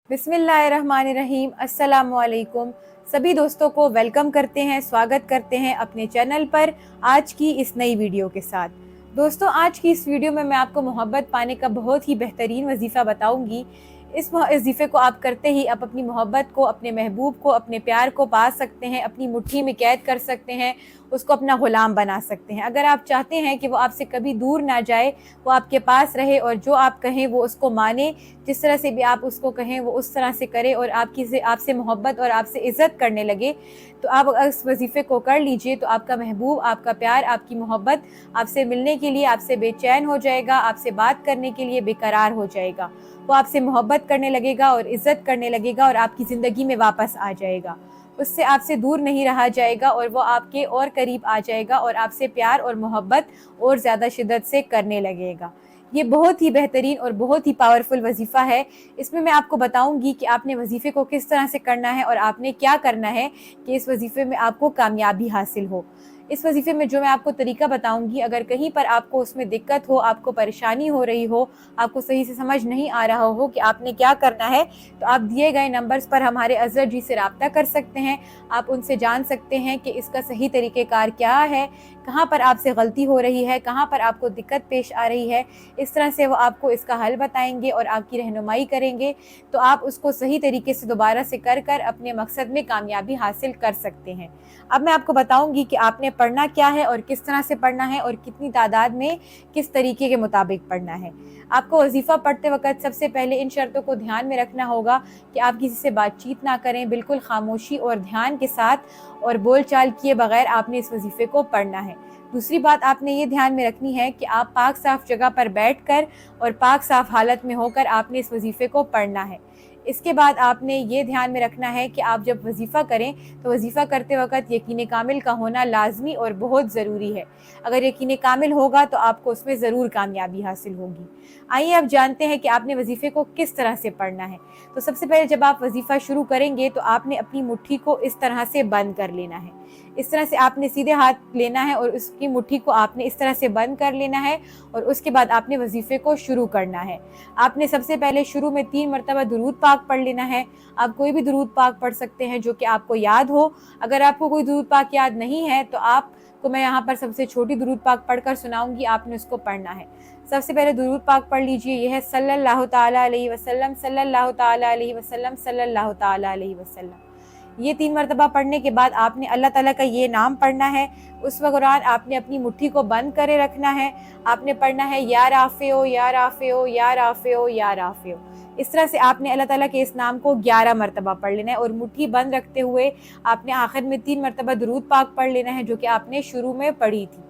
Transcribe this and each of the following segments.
बिस्मिल्लाहिर्रहमानिर्रहीम। अस्सलामुअलैकुम। सभी दोस्तों को वेलकम करते हैं, स्वागत करते हैं अपने चैनल पर आज की इस नई वीडियो के साथ। दोस्तों, आज की इस वीडियो में मैं आपको मोहब्बत पाने का बहुत ही बेहतरीन वजीफ़ा बताऊंगी। इस वजीफ़े को आप करते ही आप अपनी मोहब्बत को, अपने महबूब को, अपने प्यार को पा सकते हैं, अपनी मुट्ठी में कैद कर सकते हैं, उसको अपना ग़ुलाम बना सकते हैं। अगर आप चाहते हैं कि वो आपसे कभी दूर ना जाए, वो आपके पास रहे और जो आप कहें वो उसको माने, जिस तरह से भी आप उसको कहें वो उस तरह से करे और आपसे मोहब्बत और आपसे इज़्ज़त करने लगे, तो आप इस वजीफ़े को कर लीजिए तो आपका महबूब, आपका प्यार, आपकी मोहब्बत आपसे मिलने के लिए आपसे बेचैन हो जाएगा, आपसे बात करने के लिए बेकरार हो जाएगा। वो आपसे मोहब्बत करने लगेगा और इज़्ज़त करने लगेगा और आपकी ज़िंदगी में वापस आ जाएगा। उससे आपसे दूर नहीं रहा जाएगा और वो आपके और करीब आ जाएगा और आपसे प्यार और मोहब्बत और ज़्यादा शिद्दत से करने लगेगा। ये बहुत ही बेहतरीन और बहुत ही पावरफुल वजीफ़ा है। इसमें मैं आपको बताऊंगी कि आपने वजीफ़े को किस तरह से करना है और आपने क्या करना है कि इस वजीफ़े में आपको कामयाबी हासिल हो। इस वजीफ़े में जो मैं आपको तरीका बताऊंगी, अगर कहीं पर आपको उसमें दिक्कत हो, आपको परेशानी हो रही हो, आपको सही से समझ नहीं आ रहा हो कि आपने क्या करना है, तो आप दिए गए नंबर्स पर हमारे अज़र जी से रब्ता कर सकते हैं। आप उनसे जान सकते हैं कि इसका सही तरीक़ेकार क्या है, कहाँ पर आपसे गलती हो रही है, कहाँ पर आपको दिक्कत पेश आ रही है। इस तरह से वो आपको इसका हल बताएंगे और आपकी रहनुमाई करेंगे, तो आप उसको सही तरीके से दोबारा से कर अपने मकसद में कामयाबी हासिल कर सकते हैं। अब मैं आपको बताऊंगी कि आपने पढ़ना क्या है और किस तरह से पढ़ना है और कितनी तादाद में किस तरीके के मुताबिक पढ़ना है। आपको वजीफ़ा पढ़ते वक्त सबसे पहले इन शर्तों को ध्यान में रखना होगा कि आप किसी से बातचीत ना करें, बिल्कुल खामोशी और ध्यान के साथ और बोलचाल किए बगैर आपने इस वजीफ़े को पढ़ना है। दूसरी बात आपने ये ध्यान में रखनी है कि आप पाक साफ़ जगह पर बैठकर और पाक साफ़ हालत में होकर आपने इस वजीफ़े को पढ़ना है। इसके बाद आपने ये ध्यान में रखना है कि आप जब वजीफ़ा करें तो वजीफ़ा करते वक्त यकीन कामिल का होना लाजमी और बहुत ज़रूरी है। अगर यकीन कामिल होगा तो आपको उसमें ज़रूर कामयाबी हासिल होगी। आइए अब जानते हैं कि आपने वजीफ़े को किस तरह से पढ़ना है। तो सबसे पहले जब आप वजीफ़ा शुरू करेंगे तो आपने अपनी मुट्ठी को इस तरह से बंद कर लेना है। इस तरह से आपने सीधे हाथ लेना है और उसकी मुट्ठी को आपने इस तरह से बंद कर लेना है और उसके बाद आपने वजीफ़े को शुरू करना है। आपने सबसे पहले शुरू में 3 मरतबा दुरूद पाक पढ़ लेना है। आप कोई भी दुरूद पाक पढ़ सकते हैं जो कि आपको याद हो। अगर आपको कोई दुरूद पाक याद नहीं है तो आपको मैं यहाँ पर सबसे छोटी दुरूद पाक पढ़कर सुनाऊंगी, आपने उसको पढ़ना है। सबसे पहले दुरूद पाक पढ़ लीजिए। यह है सल्लल्लाहु ताला अलैहि वसल्लम, सल्लल्लाहु ताला अलैहि वसल्लम, सल्लल्लाहु ताला अलैहि वसल्लम। ये 3 मरतबा पढ़ने के बाद आपने अल्लाह ताला का ये नाम पढ़ना है। उस दौरान आपने अपनी मुट्ठी को बंद करे रखना है। आपने पढ़ना है या राफ़िओ, या राफ़िओ, या राफ़िओ, या राफ़िओ। इस तरह से आपने अल्लाह ताला के इस नाम को 11 मरतबा पढ़ लेना है और मुट्ठी बंद रखते हुए आपने आखिर में 3 मरतबा दुरूद पाक पढ़ लेना है जो कि आपने शुरू में पढ़ी थी।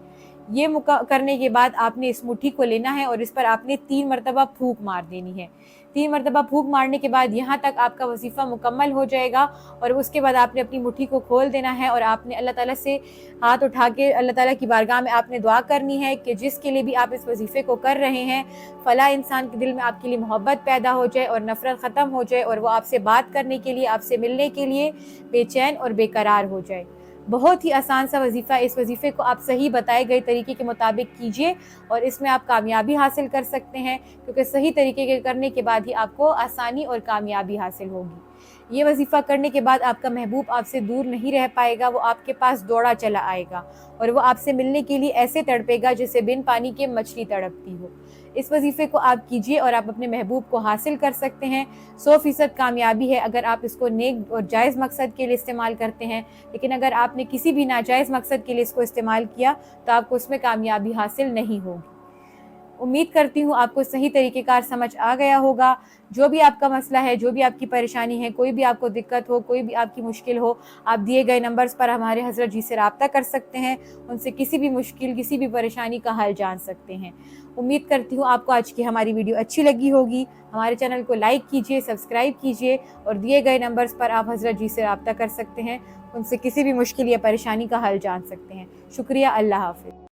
ये करने के बाद आपने इस मुट्ठी को लेना है और इस पर आपने 3 मरतबा फूंक मार देनी है। 3 मरतबा फूंक मारने के बाद यहाँ तक आपका वजीफ़ा मुकम्मल हो जाएगा और उसके बाद आपने अपनी मुट्ठी को खोल देना है और आपने अल्लाह ताला से हाथ उठा के अल्लाह ताला की बारगाह में आपने दुआ करनी है कि जिसके लिए भी आप इस वजीफ़े को कर रहे हैं, फ़ला इंसान के दिल में आपके लिए मोहब्बत पैदा हो जाए और नफ़रत ख़त्म हो जाए और वो आपसे बात करने के लिए, आपसे मिलने के लिए बेचैन और बेकरार हो जाए। बहुत ही आसान सा वजीफ़ा। इस वजीफ़े को आप सही बताए गए तरीके के मुताबिक कीजिए और इसमें आप कामयाबी हासिल कर सकते हैं, क्योंकि सही तरीके के करने के बाद ही आपको आसानी और कामयाबी हासिल होगी। ये वजीफ़ा करने के बाद आपका महबूब आपसे दूर नहीं रह पाएगा, वो आपके पास दौड़ा चला आएगा और वो आपसे मिलने के लिए ऐसे तड़पेगा जैसे बिन पानी के मछली तड़पती हो। इस वजीफ़े को आप कीजिए और आप अपने महबूब को हासिल कर सकते हैं। 100% कामयाबी है अगर आप इसको नेक और जायज़ मकसद के लिए इस्तेमाल करते हैं, लेकिन अगर आपने किसी भी नाजायज़ मकसद के लिए इसको इस्तेमाल किया तो आपको उसमें कामयाबी हासिल नहीं होगी। उम्मीद करती हूँ आपको सही तरीक़ेकार समझ आ गया होगा। जो भी आपका मसला है, जो भी आपकी परेशानी है, कोई भी आपको दिक्कत हो, कोई भी आपकी मुश्किल हो, आप दिए गए नंबर्स पर हमारे हज़रत जी से रब्ता कर सकते हैं। उनसे किसी भी मुश्किल, किसी भी परेशानी का हल जान सकते हैं। उम्मीद करती हूँ आपको आज की हमारी वीडियो अच्छी लगी होगी। हमारे चैनल को लाइक कीजिए, सब्सक्राइब कीजिए और दिए गए नंबर्स पर आप हज़रत जी से रब्ता कर सकते हैं। उनसे किसी भी मुश्किल या परेशानी का हल जान सकते हैं। शुक्रिया। अल्लाह हाफ़िज़।